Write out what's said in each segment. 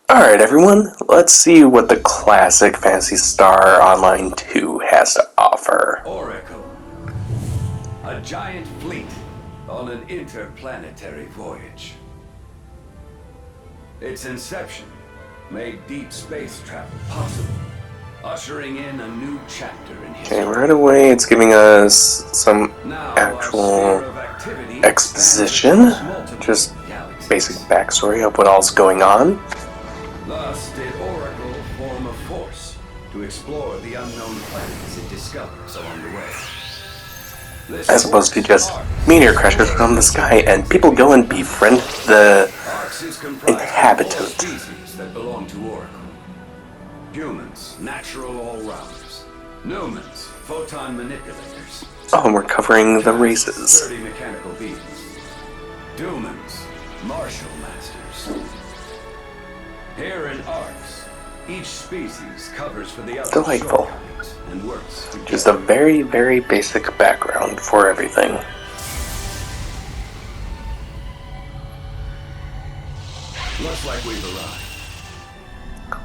Alright everyone, let's see what the classic Phantasy Star Online 2 has to offer. Oracle. A giant fleet on an interplanetary voyage. Its inception made deep space travel possible, ushering in a new chapter in history. Okay, right away it's giving us some Now actual exposition, just basic backstory of what all's going on. Thus did Oracle form a force to explore the unknown planets it discovers along the way. As opposed to just meteor crashes from the sky and people go and befriend the inhabitant. Species that belong to Oracle. Humans, natural all-rounders. Numans, photon manipulators. Oh, and we're covering the races. Sturdy mechanical beings. Dumans, martial masters. Here in Arx, each species covers for the other Delightful. shortcomings and works together. Just a very, very basic background for everything. Looks like we've arrived.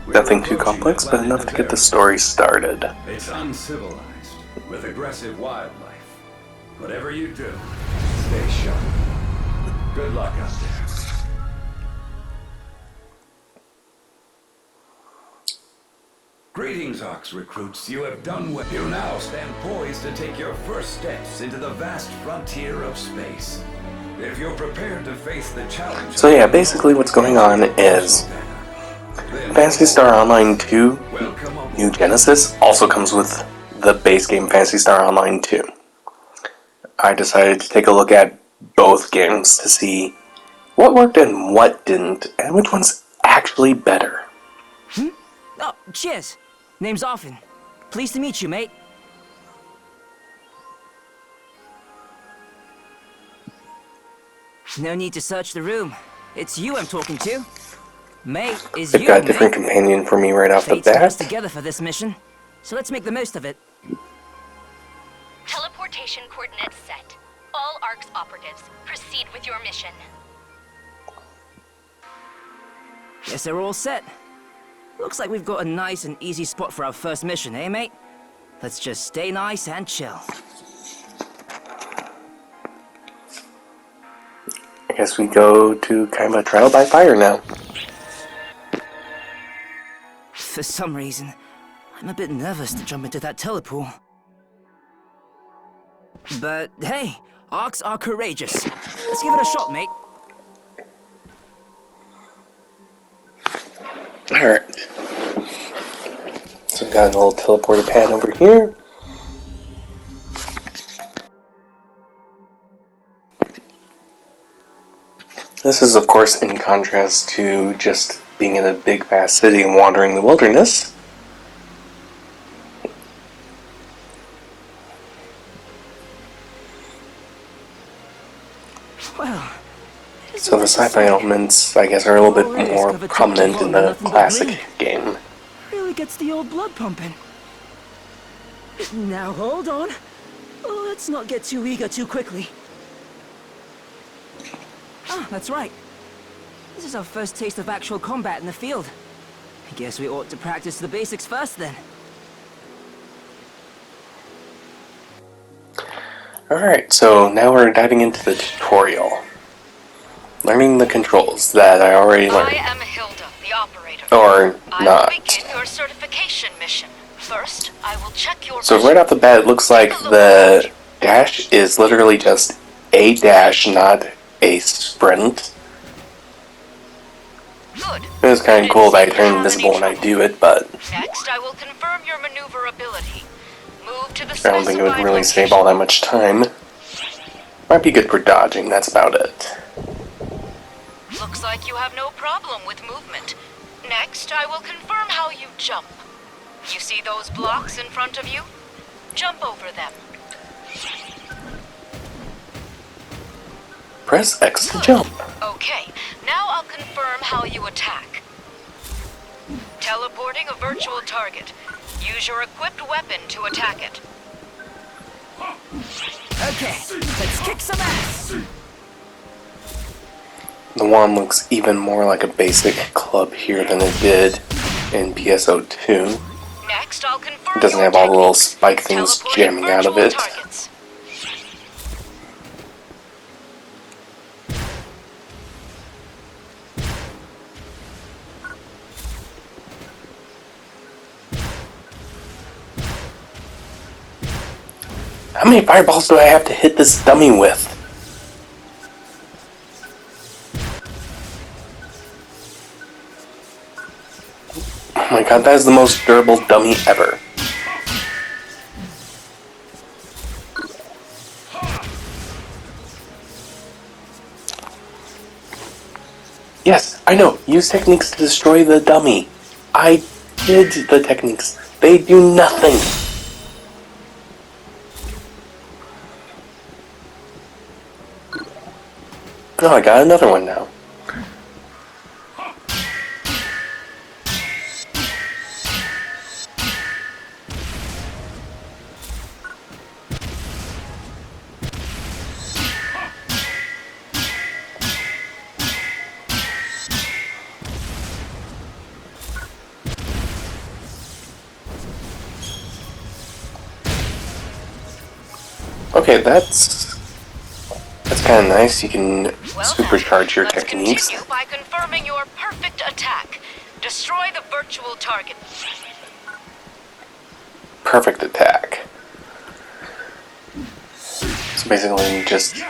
Nothing too complex, but enough to get the story started. It's uncivilized, with aggressive wildlife. Whatever you do, stay sharp. Good luck out there. Greetings, Ox recruits. You have done well. You now stand poised to take your first steps into the vast frontier of space. If you're prepared to face the challenge... So yeah, basically what's going on is Phantasy Star Online 2 New Genesis also comes with the base game Phantasy Star Online 2. I decided to take a look at both games to see what worked and what didn't, and which one's actually better. Oh, cheers. Name's Arfin. Pleased to meet you, mate. No need to search the room. It's you I'm talking to. Mate is They've you, got a different mate. companion for me right off the Fates brought us bat. together for this mission, so let's make the most of it. Teleportation coordinates set. All ARCS operatives, proceed with your mission. Guess they're all set. Looks like we've got a nice and easy spot for our first mission, eh, mate? Let's just stay nice and chill. I guess we go to kind of a trial by fire now. For some reason, I'm a bit nervous to jump into that telepool. But hey, ARCs are courageous. Let's give it a shot, mate. Alright. So we've got a little teleporter pad over here. This is, of course, in contrast to just being in a big, vast city and wandering the wilderness. Well, So the sci-fi elements, I guess, are a little bit more prominent in the classic game. Really gets the old blood pumping. Now hold on. Let's not get too eager too quickly. Ah, that's right. This is our first taste of actual combat in the field. I guess we ought to practice the basics first then. Alright, so now we're diving into the tutorial. Learning the controls that I already I learned. am Hilda, the operator. Or I not. will begin your certification mission. First, I will check your So mission. right off the bat, it looks like the dash is literally just a dash, not a sprint. Good. It was kind of cool that I turn invisible when I do it, but Next, I will confirm your maneuverability. Move to the I don't think it would specified really save location. all that much time. Might be good for dodging, that's about it. Looks like you have no problem with movement. Next, I will confirm how you jump. You see those blocks in front of you? Jump over them. Press X to Good. jump. Okay, now I'll confirm how you attack. Teleporting a virtual target. Use your equipped weapon to attack it. Okay, let's kick some ass. The wand looks even more like a basic club here than it did in PSO 2. Next, I'll confirm It doesn't your have all the little techniques. spike things Teleporting jamming out of virtual it. targets. How many fireballs do I have to hit this dummy with? Oh my god, that is the most durable dummy ever. Yes, I know. Use techniques to destroy the dummy. I did the techniques. They do nothing. Oh, I got another one now. Okay, that's kind of nice. You can Well supercharge your then, let's techniques. continue by confirming your perfect attack. Destroy the virtual target. Perfect attack. So basically just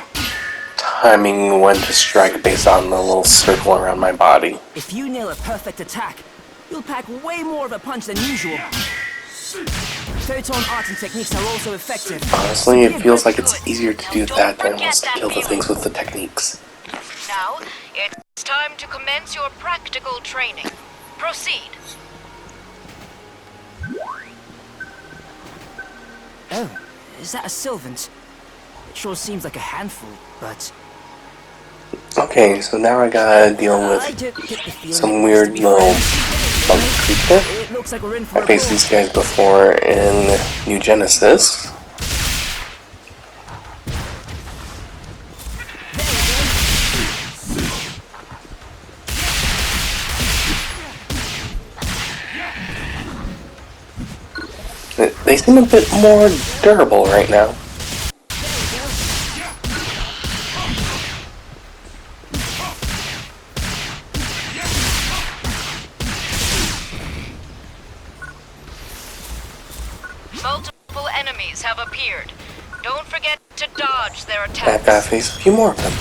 timing when to strike based on the little circle around my body. If you nail a perfect attack, you'll pack way more of a punch than usual. Third-tone arts and techniques are also effective. Honestly, it feels like it's easier to do that than it was to kill the things with the techniques. Now, it's time to commence your practical training. Proceed. Oh, is that a Sylvant? It sure seems like a handful, but... Okay, so now I gotta deal I with get the feeling some it weird needs to be little friends. bug creature. It looks like we're in for I a faced brawl. these guys before in New Genesis. They seem a bit more durable right now. Multiple enemies have appeared. Don't forget to dodge their I've gotta attacks. face a few more of them.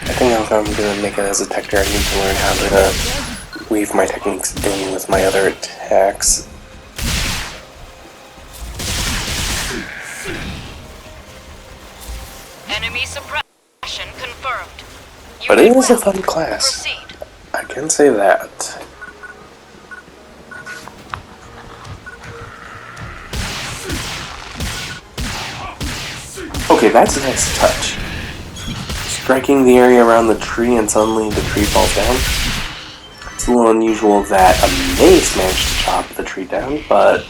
I think if I'm gonna make it as a technique, I need to learn how to weave my techniques in with my other attacks. Enemy suppression confirmed. You But it did is a well. fun class. Proceed. I can say that. Okay, that's a nice touch. Striking the area around the tree and suddenly the tree falls down. It's a little unusual that a mace managed to chop the tree down, but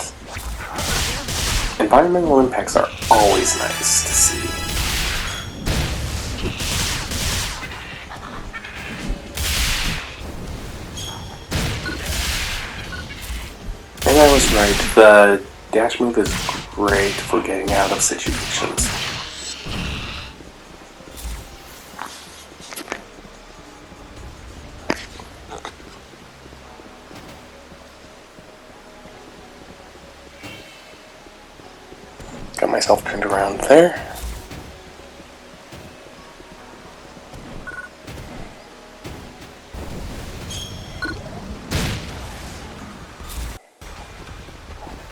environmental impacts are always nice to see. And I was right, the dash move is great for getting out of situations. Got myself turned around there.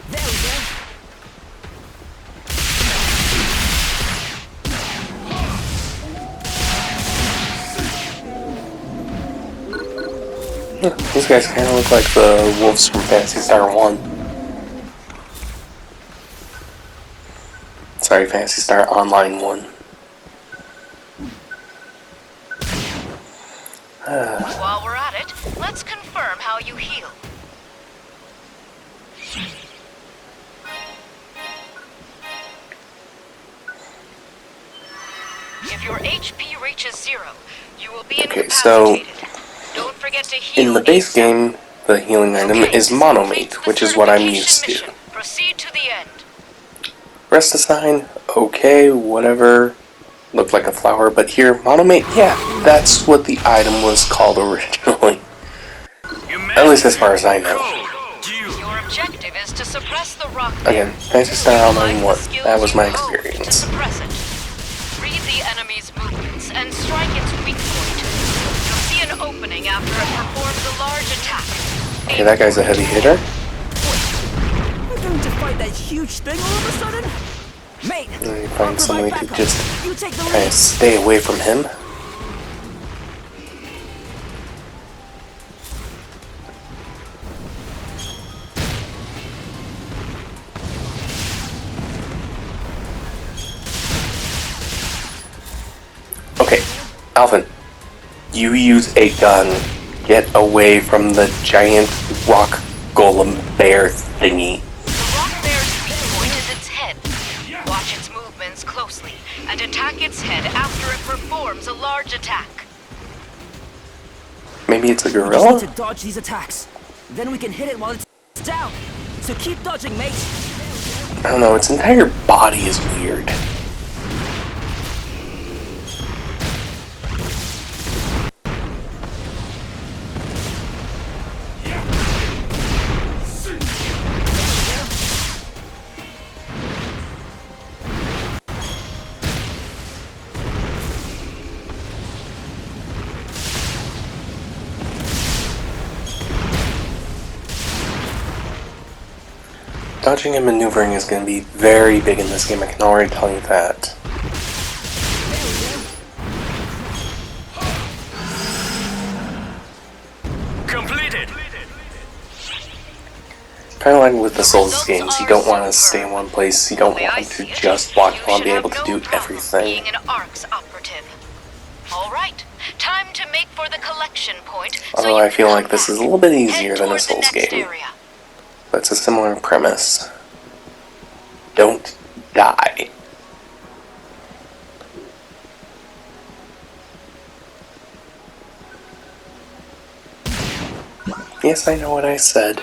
There we go. These guys kind of look like the wolves from Phantasy Star 1. Sorry, Phantasy Star Online 1. While we're at it, let's confirm how you heal. If your HP reaches 0, you will be Okay, so incapacitated. Don't forget to heal in the base ASAP. game, the healing item Okay, is this Monomate, completes the which is what I'm certification used to. mission. Proceed to the end. Rest assign, okay, whatever. Looked like a flower, but here, Monomate, yeah, that's what the item was called originally. At least as far as I know. Your objective is to suppress the rock Again, bear. Phantasy Star Online Utilize 1, the skills that was you my honed to experience. suppress it. Read the enemy's movements and strike its weak point. You'll see an opening after it performs a large attack. Okay, that guy's a heavy hitter. We're going to fight that huge thing all of a sudden? Mate, Let me I'll find some way provide to backup. just You take the kind lead. of stay away from him. Okay, Alvin, you use a gun. Get away from the giant rock golem bear thingy. The rock bear's weak point is its head. Watch its movements closely and attack its head after it performs a large attack. Maybe it's a We just gorilla? need to dodge these attacks. Then we can hit it while it's down. So keep dodging, mate. I don't know, its entire body is weird. Dodging and maneuvering is going to be very big in this game, I can already tell you that. Completed. Kind of like with the Souls games, you don't want to stay in one place, you don't The way I want to see it, just walk you around and should be have able to no do problem everything. Being an ARC's operative. All right, time to make for the collection point. Although you I feel can like come this is a back. little bit easier Head than a toward the Souls next game. area. But it's a similar premise. Don't die. Yes, I know what I said.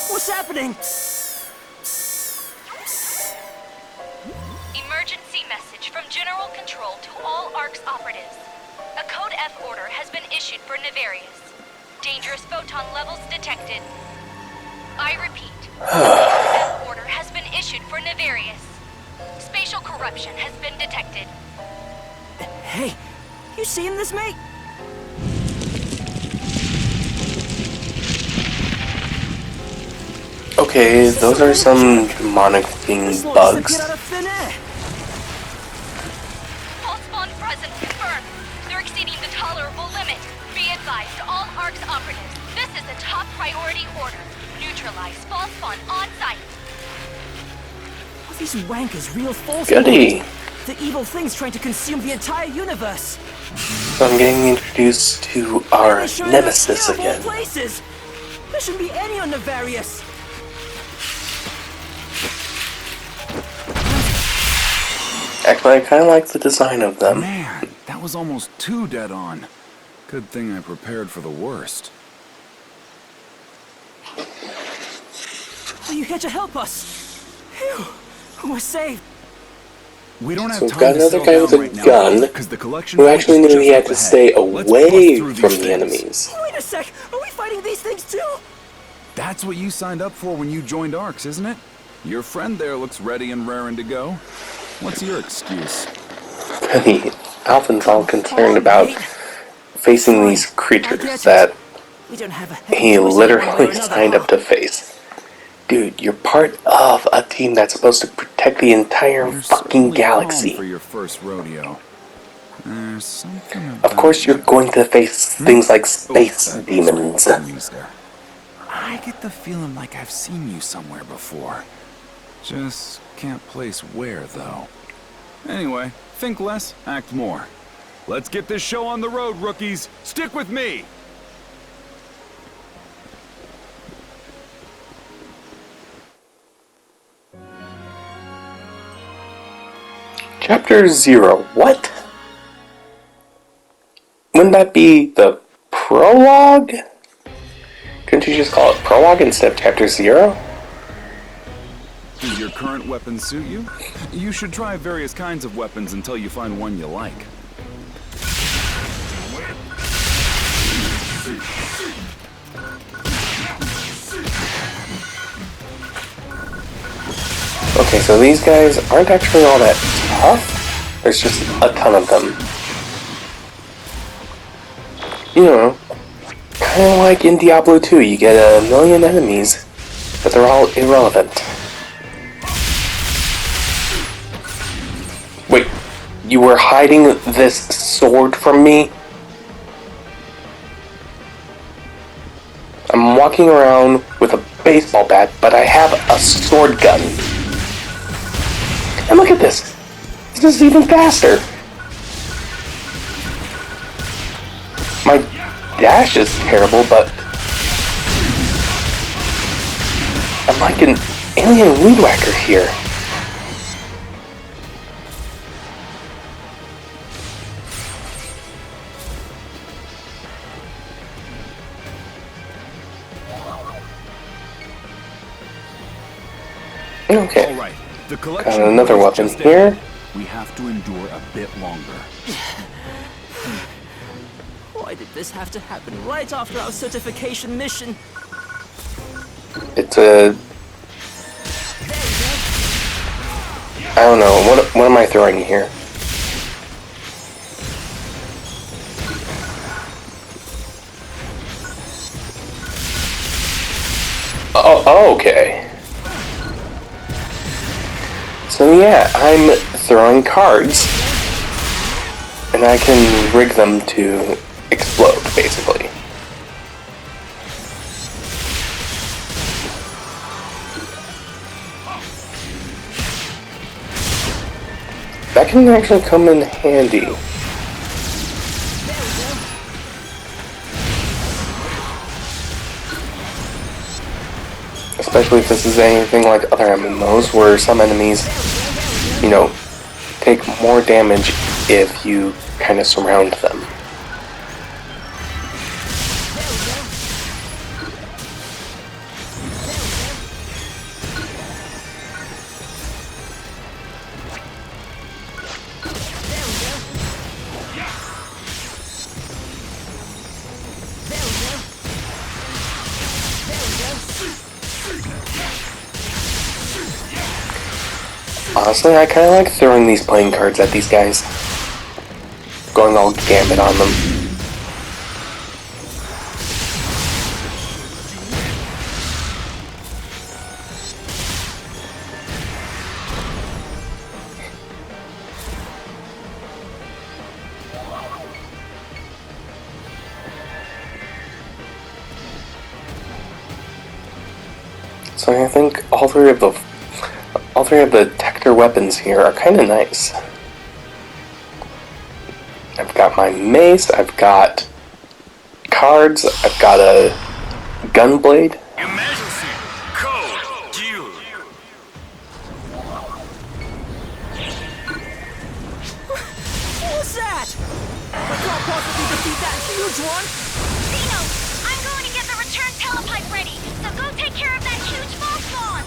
What's happening? Emergency message from General Control to all ARC's operatives. A Code F order has been issued for Nefarious. Dangerous photon levels detected. I repeat, a Code F order has been issued for Nefarious. Spatial corruption has been detected. Hey, you seeing this, mate? Okay, those are some demonic-looking This lot bugs. disappeared out of thin air. False spawn presence confirmed. They're exceeding the tolerable limit. Be advised, all ARC's operatives. This is a top priority order. Neutralize false spawn on site. Are these wankers real false? Goody! The evil thing's trying to consume the entire universe. So I'm getting introduced to our They showed up nemesis here of all again. places. There shouldn't be any on Nefarious. Actually, I kind of like the design of them. Man, that was almost too dead on. Good thing I prepared for the worst. Are you here to help us? Phew, we're saved. We don't have So we've time got to another settle guy down with a right now, gun 'cause the collection who point actually is knew just he had up to ahead. stay Let's bust away through from these the things. enemies. Wait a sec, are we fighting these things too? That's what you signed up for when you joined ARCS, isn't it? Your friend there looks ready and raring to go. What's your excuse? Alvin's all concerned on, about mate. facing Fine, these I creatures get that it. We don't have a heckin' he choice one way or literally another, signed huh? up to face. Dude, you're part of a team that's supposed to protect the entire You're fucking certainly calm galaxy. for your first rodeo. There's something Of about course, you're you. going to face things like space That demons. menus there. I get the feeling like I've seen you somewhere before. Just can't place where, though. Anyway, think less, act more. Let's get this show on the road, rookies. Stick with me! Chapter 0. What? Wouldn't that be the prologue? Couldn't you just call it prologue instead of chapter 0? Does your current weapon suit you? You should try various kinds of weapons until you find one you like. Okay, so these guys aren't actually all that tough. There's just a ton of them. You know, kind of like in Diablo 2, you get a million enemies, but they're all irrelevant. Wait, you were hiding this sword from me? I'm walking around with a baseball bat, but I have a sword gun. And look at this! This is even faster! My dash is terrible, but I'm like an alien weed whacker here. Okay. All right, the Got collection another point is weapon just here. ahead. We have to endure a bit longer. Why did this have to happen right after our certification mission? It's a... I don't know, what am I throwing here? Oh, okay. So yeah, I'm throwing cards, and I can rig them to explode, basically. That can actually come in handy. Especially if this is anything like other MMOs, where some enemies, you know, take more damage if you kind of surround them. Honestly, I kind of like throwing these playing cards at these guys. Going all gambit on them. So I think all three of the Tector weapons here are kind of nice. I've got my mace, I've got cards, I've got a gunblade. Emergency! Code due! What was that? I can't possibly defeat that huge one! Zeno, I'm going to get the return telepipe ready, so go take care of that huge false spawn!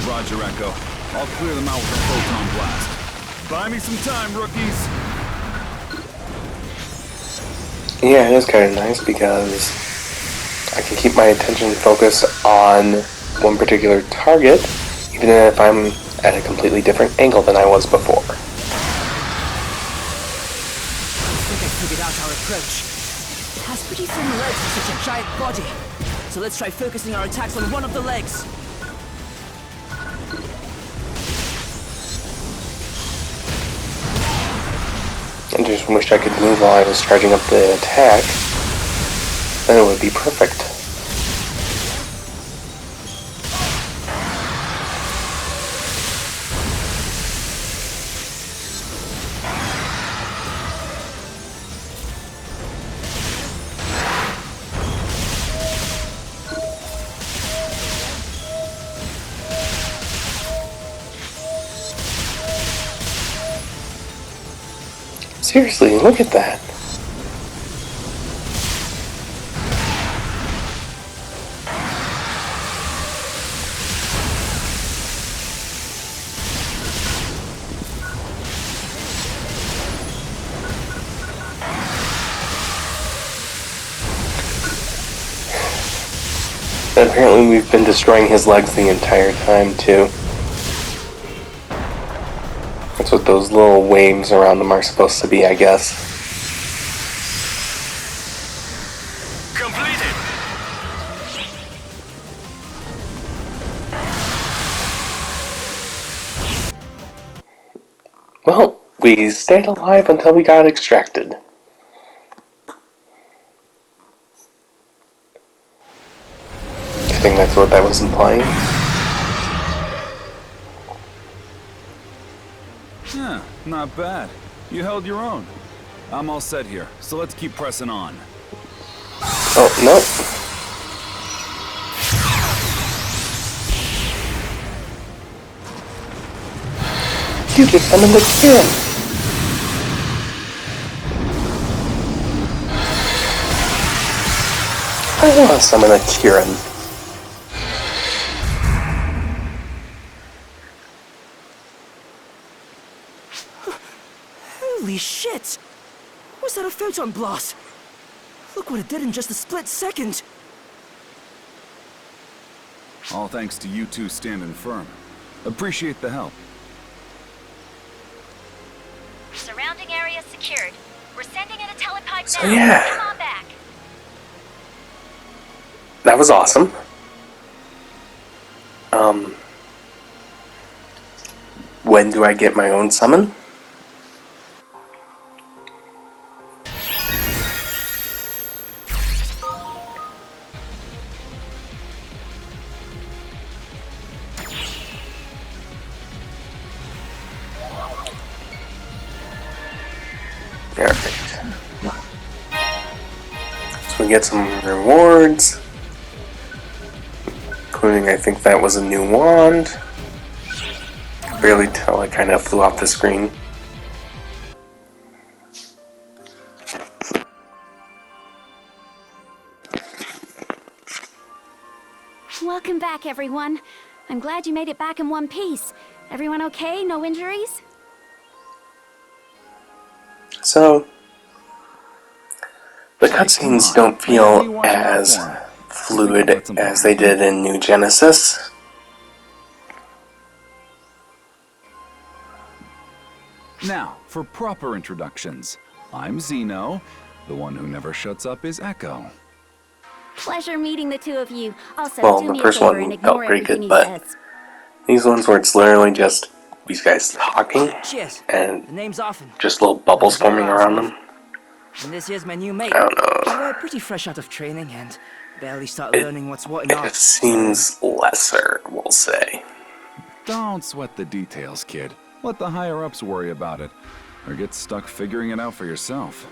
Roger, Echo. I'll clear them out with a photon blast. Buy me some time, rookies! Yeah, it is kind of nice because I can keep my attention focused on one particular target, even if I'm at a completely different angle than I was before. I think I figured out our approach. It has pretty thin legs for such a giant body. So let's try focusing our attacks on one of the legs. I just wish I could move while I was charging up the attack. Then it would be perfect. Seriously, look at that. And apparently we've been destroying his legs the entire time, too. That's what those little waves around them are supposed to be, I guess. Completed. Well, we stayed alive until we got extracted. I think that's what that was implying. Yeah, not bad. You held your own. I'm all set here, so let's keep pressing on. Oh, no. You just summoned the kid! I want to summon a Kieran. Holy shit! Was that a photon blast? Look what it did in just a split second. All thanks to you two standing firm. Appreciate the help. Surrounding area secured. We're sending in a telepipe So now. yeah. Come on back. That was awesome. When do I get my own summon? Perfect. So we get some rewards. Including, I think that was a new wand. Barely tell, it kind of flew off the screen. Welcome back, everyone. I'm glad you made it back in one piece. Everyone okay? No injuries? So, the cutscenes don't feel as fluid as they did in New Genesis. Now, for proper introductions. I'm Zeno. The one who never shuts up is Echo. Pleasure meeting the two of you. Also, Well, do the me a first favor one and felt ignore pretty everything good, he but says. these ones where it's literally just these guys talking Cheers. and The name's Arfin. just little bubbles forming around them. And this here's my new mate. I don't know. We're pretty fresh out of training and barely started learning what's what in It Arx. just seems lesser, we'll say. Don't sweat the details, kid. Let the higher-ups worry about it. Or get stuck figuring it out for yourself.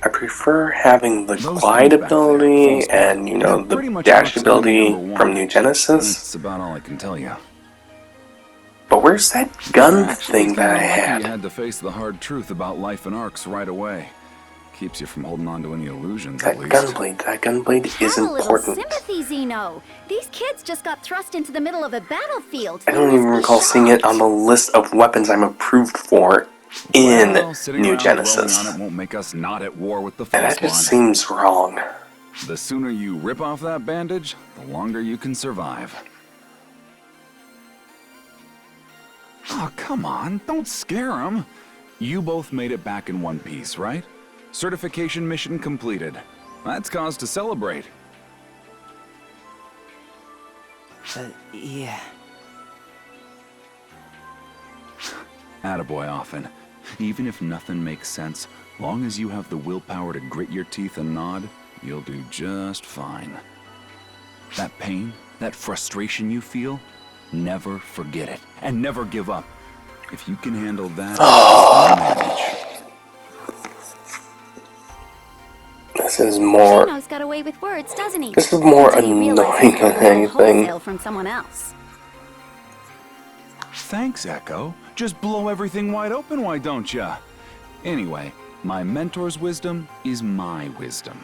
I prefer having the Those glide things back there, ability full speed. and, you know, They're pretty the much dash Arc's enemy ability number from one. New Genesis. That's about all I can tell you. But where's that gun Actually, thing that I kinda lucky had? you had to face the hard truth about life in Arcs right away. Keeps you from holding on to any illusions, That at least. gunblade is Have a little important. sympathy, Zeno. These kids just got thrust into the middle of a battlefield. I They don't must even be recall seeing it on the shocked. list of weapons I'm approved for in Well, sitting New around dwelling Genesis. on it won't make us not at war with the And that false just one. seems wrong. The sooner you rip off that bandage, the longer you can survive. Oh, come on, don't scare him. You both made it back in one piece, right? Certification mission completed. That's cause to celebrate. Yeah. Attaboy, Often. Even if nothing makes sense, long as you have the willpower to grit your teeth and nod, you'll do just fine. That pain, that frustration you feel, never forget it, and never give up. If you can handle that, you manage. This is more. Zeno's got away with words, doesn't he? This is more Until you realize annoying he's than got a little anything. wholesale from someone else. Thanks, Echo. Just blow everything wide open, why don't ya? Anyway, my mentor's wisdom is my wisdom.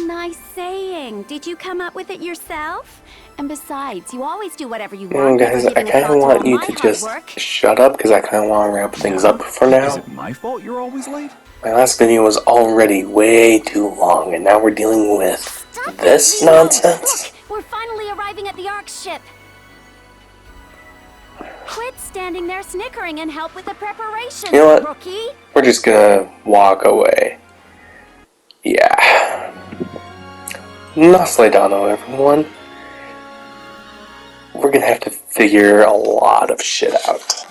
Nice saying. Did you come up with it yourself? And besides, you always do whatever you You know, want. guys, never I giving a kind thought of to want all you my to hard just work. shut up because I kind of want to wrap things up for Is now. it my fault you're always late? My last video was already way too long, and now we're dealing with Stop this it, Zeno! nonsense. Look, we're finally arriving at the Ark's ship. Quit standing there snickering and help with the preparations, You know what? rookie. We're just gonna walk away. Yeah. Nasledano, everyone. We're gonna have to figure a lot of shit out.